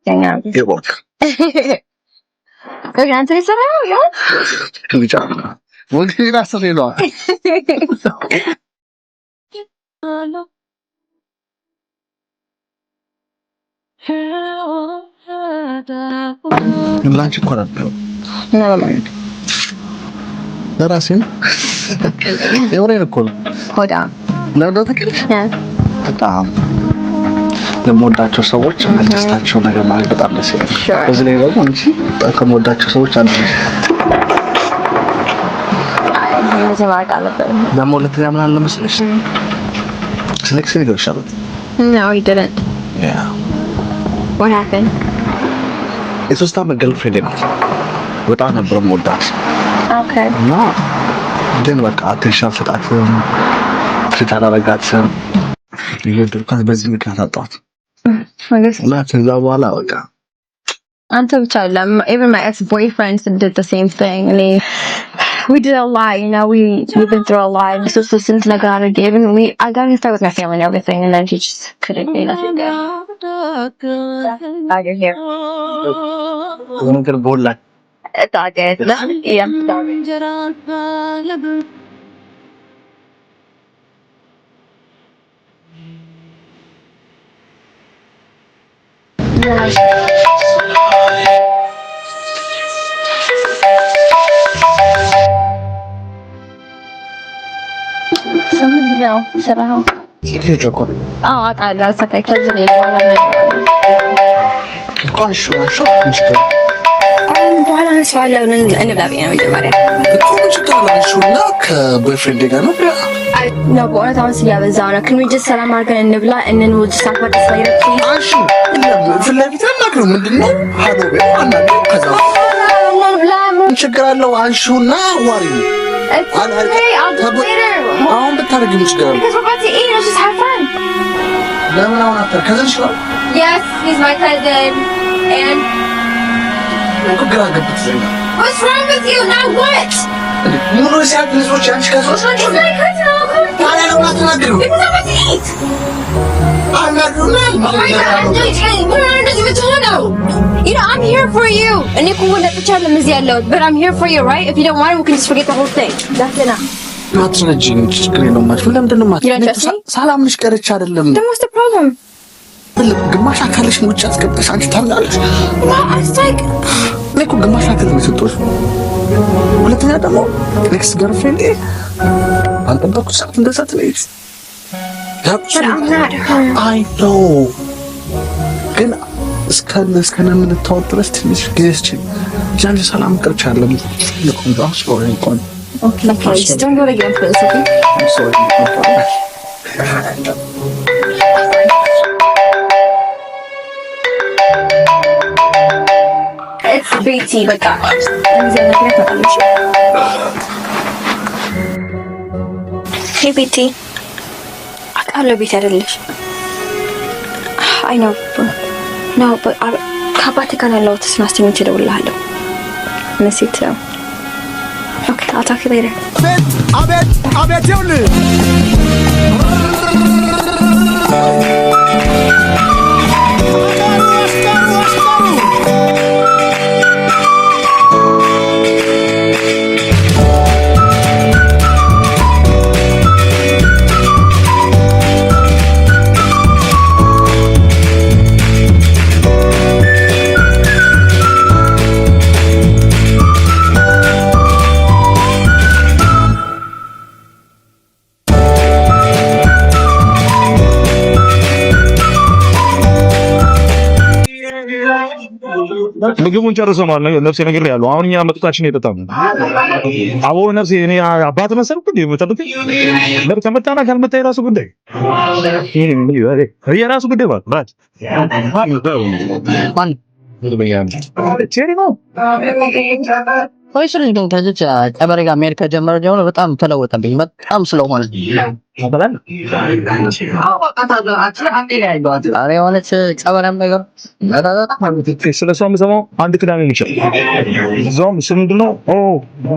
Ganyan. Ewan ka. Ganyan, sige sarap yun. Hindi siya. Huwag hindi nasa rilo. Yung lunch ko na pero. Ano naman? Darasin? Ewan rin ako. Hold on. Nagdatakil? Yes. በጣም ለምወዳቸው ሰዎች አዲስታቸው ነገር ማለት በጣም ደስ ይላል። በዚህ ላይ ደግሞ እንጂ ከመወዳቸው ሰዎች አንዱ ነሽ። ደግሞ ሁለተኛ ምን አለ መሰለሽ? ስለክስ ይገርሻል። No, he didn't. Yeah. What happened? የሶስት ዓመት ገርልፍሬንድ ናት። በጣም ነበር የምወዳት። Okay. እና ግን በቃ አቴንሽን አልሰጣትም፣ ትሪት አላደርጋትም። ይወድልኳት በዚህ ምክንያት አጣኋት። እና ከዛ በኋላ በቃ አንተ ብቻ አይደለም, even my ex-boyfriends did the same thing. And we did a lot, you know, we've been through a lot. So since I got a given, I got to start with my family and everything, and then he just couldn't be nothing good. Now you're here. You're gonna board like It's all good. Yeah. No, sit down. Oh, I thought that's okay because it is one of them. gosh, በኋላ አንስዋለሁ እንብላ ብዬ ነው መጀመሪያ ከቦይፍሬንድ ጋር ነው ነው በእውነት አሁን እያበዛ ነው። ግን just ሰላም አድርገን እንብላ እንን ውጭ ሳፋት ስለይረክ አንሺ ፊት ለፊት አናግረው ምንድነው ሀዶቤ አናግረው ከዛ ምን ችግር አለው አንሺውና ዋሪ አሁን ብታረጊ ምን ችግር አለው ለምን አሁን አትር ከዘንሽ ነው Yes, he's my cousin and what's wrong with you? Now what? ሙሉ ሲያቅ ልጆች አንቺ ከሶች ናቸው ታዲያ ነው አትናገሩ አናግሩና You know, I'm here for you. And if you want to tell them but I'm here for you, right? If you don't want it, we can just forget the whole thing. That's enough. ማትነጂኝ ችግር የለውም ማለት ለምንድን ነው ሰላምሽ ቀርቻ አይደለም Then what's the problem? ግማሽ አካልሽን ውጭ አስገብተሽ አንቺ ታምናለሽ እኮ ግማሽ አካል ነው የሰጠሁሽ ሁለተኛ ደግሞ ኔክስት ገርልፍሬንድ አልጠበኩት ሰዓት እንደዛ ትለይሽ አይ ኖ ግን እስከነ የምንታወቅ ድረስ ትንሽ ጊዜ ስችል ጃንጅ ሰላም ቀርቻ አለም ለቆንጆ አስቆሪ እንኳን Okay, just don't go again for this, okay? I'm sorry. It's BT, but God. Hey, BT. I love BT. I know. No, but kabati ka na lotus nasty mo chilo ulalo. Miss you too. Okay, I'll talk to you later. Abet, yule. ምግቡን ጨርሰናል ነው ነፍሴ ነገር ያለው አሁን እኛ መጥታችን የጠጣም አቦ ነፍሴ እኔ አባት መሰልኩ እንዴ መጣልኩ ከመጣና ካልመጣ የራሱ ጉዳይ የራሱ ጉዳይ ማለት ማን ቼሪ ነው ወይስ ልጅ ግን ከዚህ ጨበሬ ጋር አሜሪካ ጀመረ ጀምሮ በጣም ተለወጠብኝ በጣም ስለሆነ አባላል አሬ ወለች ጨበራም ነገር ስለሷ የምሰማው አንድ ቅዳሜ ነው እዛውም እሱ ምንድነው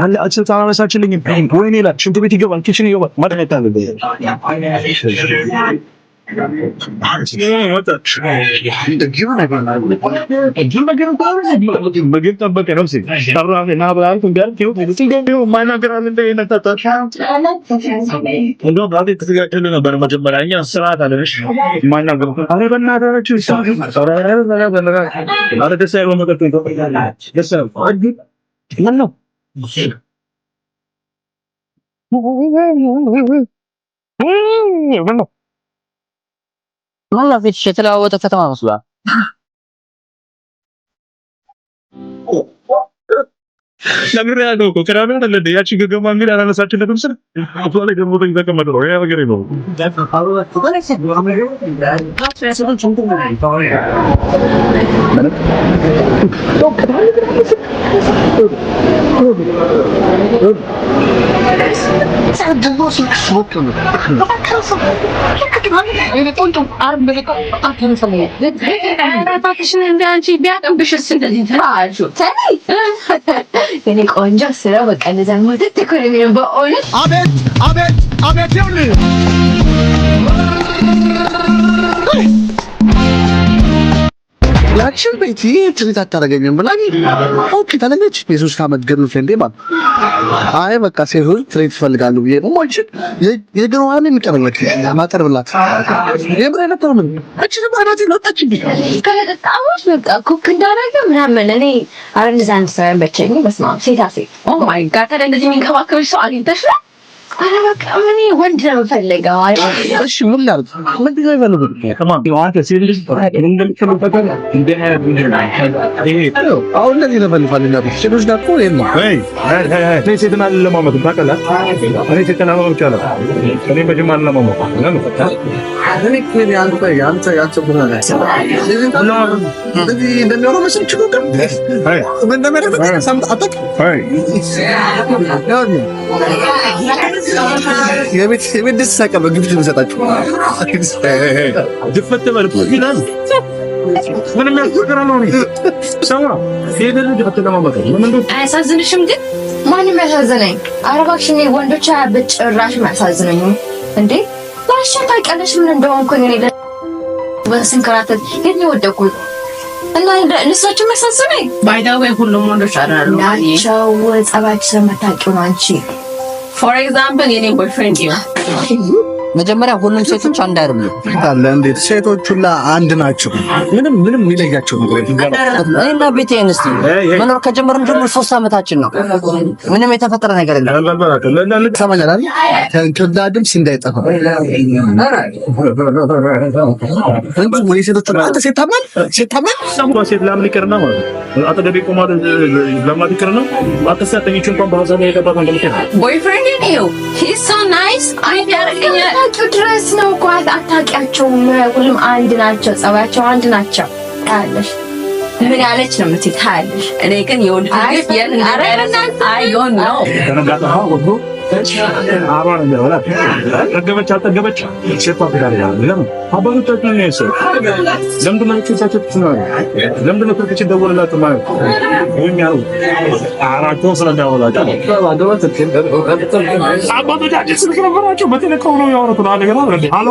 አለ አጭር ታናነሳችልኝ ወይኔ ላ ሽንት ቤት ይገባል ኪችን ይገባል ማለት ነው ምግብ ጠበቀ ነፍሴ ጠራኸኝ ና ብላ አልኩኝ ጋር ማይናገር አለ እንደ ነጣጣ እንደው ባዴ ተዘጋጅተን ነበር መጀመሪያ እኛ ስርዓት አለሽ ማይናገር አረ በእናታችሁ አረ ደስ አይለው መጠጥ ደስ ምን ነው والله في الشتاء هو تفتح مصباح ነግሬሃለሁ እኮ ቅዳሜ አይደለ እንደ ያቺ ገገማ እንግዲህ አላነሳችለትም ስል አፍላ ላይ ደግሞ ተቀመጠ ነው ያ ነገር ነው እኔ ቆንጆ ስራ በቃ እንደዛ ነው ተከረኝ በእውነት አቤት ይኸውልህ ያችን ቤት ትሪት አታደርገኝም ብላ ኦኬ ተለለች የሶስት ዓመት ገርል ፍሬንዴ ማለት አይ በቃ ሴቶች ትሪት ይፈልጋሉ ብዬ ነው ማለት የግሯን የሚቀርብላት ማቀርብላት የምን አይነት ነው ምን እቺ ባናት ለጣች ከለጣጣዎች በቃ ኩክ እንዳደረገ ምናምን እኔ አረንዛን ሰው በቸኝ በስማ ሴታሴ ኦ ማይ ጋድ ታዲያ እንደዚህ የሚንከባከብሽ ሰው አግኝተሽ ነው አረ በቃ ምን ወንድ ነው የምፈልገው እሺ ምን ላድርግ ምንድን ነው የፈለጉት ከማን ቢዋት ሲልስ እንደምትከምተከለ እንደ አሁን እንደዚህ ለፈልፋልና ሴቶች ጋር እኮ የለም እኔ ሴትን አለማመጥ ታውቃለህ እኔ ሴትን አለማመጥ ይቻላል እኔ በጅማል አለማመጥ ለምን አንተ ብላ እንደሚያወራው መሰለኝ ችግር ምን እንደሚያደርግ ሰምተህ አታውቅም የቤት ደስ ሳቀበ ግብት መሰጣችሁ ድፈት ማለት ይላል ምንም ያስፈራል ነው ሰው ሄደን ድፈት ለማመጣ ምን አያሳዝንሽም ግን ማንም ያሳዝነኝ አረባክሽ ነው ወንዶች በጭራሽ ማሳዝነኝ እንዴ ባሻታ ቀለሽ ምን እንደሆንኩኝ እኔ በስንከራተት የት ነው ወደኩት እና እነሳቸው ማሳዝነኝ ባይዳው ሁሉም ወንዶች አይደሉም ናቸው ጸባች ስለመታቂው ነው አንቺ For example, የኔ ቦይፍሬንድ ነው መጀመሪያ ሁሉም ሴቶች አንድ አይደሉም አለ እንዴት ሴቶች ሁላ አንድ ናቸው ምንም የሚለያቸው ነገር እና ቤቴ እንስቲ መኖር ከጀመርን ጀምሮ 3 ዓመታችን ነው ምንም የተፈጠረ ነገር የለም ሰማኛል አይደል ከዳድም ሲንዳይጠፋ እንጂ ወይ ሴቶች አንተ ሴት ለምን ይቀርና ማለት አጠገቤ ቆማ ለማት ይቀርና አተሳተኝች እንኳን በሐሳብ ላይ ተባባን እንደምትል ቦይፍሬንድ ነው he's so nice አይ ያረጋኛል ድረስ ነው እኮ አታውቂያቸውም ሁሉም አንድ ናቸው ጸባያቸው አንድ ናቸው ታለሽ ምን ያለች ነው የምትይ ታለሽ እኔ ግን የወንድ ልጅ አይ ዶንት ኖ ተነጋጣው ወዶ አባን እንደሆነ ተገበች ሼፋ ፍቃድ ያለ ለምን አባቶቻችን ነው ያሰው ለምን ነው ተሳቸት ነው ለምን ነው ከከች ደወለላችሁ ማለት ወይም ያው አራቶ ስለዳወላችሁ አባቶቻችን ስለከበራችሁ በተለከው ነው ያወሩት ነገር አይደል ሃሎ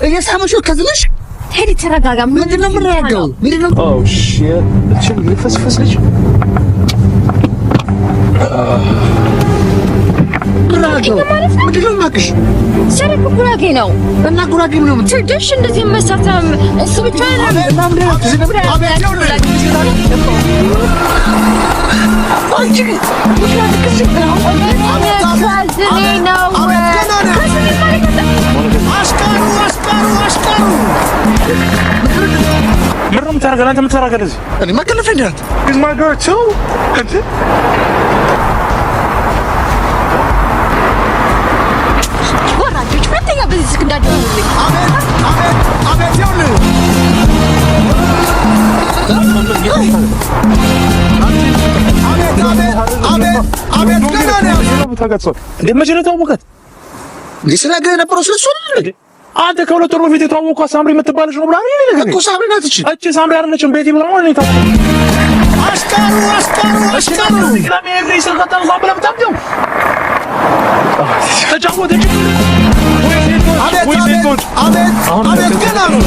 እየሳመሽው ከዝለሽ ቴዲ ተረጋጋ። ምንድን ነው የምንረጋጋው? ምንድን ነው? ኦ ሺት እቺ ልፈስፈስ ልጅ ምንረጋጋው? ምንድን ነው የማውቅሽ? ሰረቅ ጉራጌ ነው እና ጉራጌ ምን ነው ትርድሽ እንደዚህ መሳተም እሱ ብቻ ነው። ምንም ታረጋለህ አንተ የምታረጋለህ እዚህ እኔ ማከለፈኝ ናት is my girl too እንዴ ወራጆች ሁለተኛ በዚህ ስክ እንዳትደውልልኝ። አቤት ይኸውልህ አቤት ገና ነው መቼ ነው የተዋወቃት? ሊስናገር የነበረው ስለሱ አይደል? አንተ ከሁለት ወር በፊት የተዋወቅኳት ሳምሪ የምትባልሽ ነው ብላ ነው እኮ ሳምሪ ናት። እቺ ሳምሪ አይደለችም ቤቲ ብላ ነው አሽካሩ አቤት ገና ነው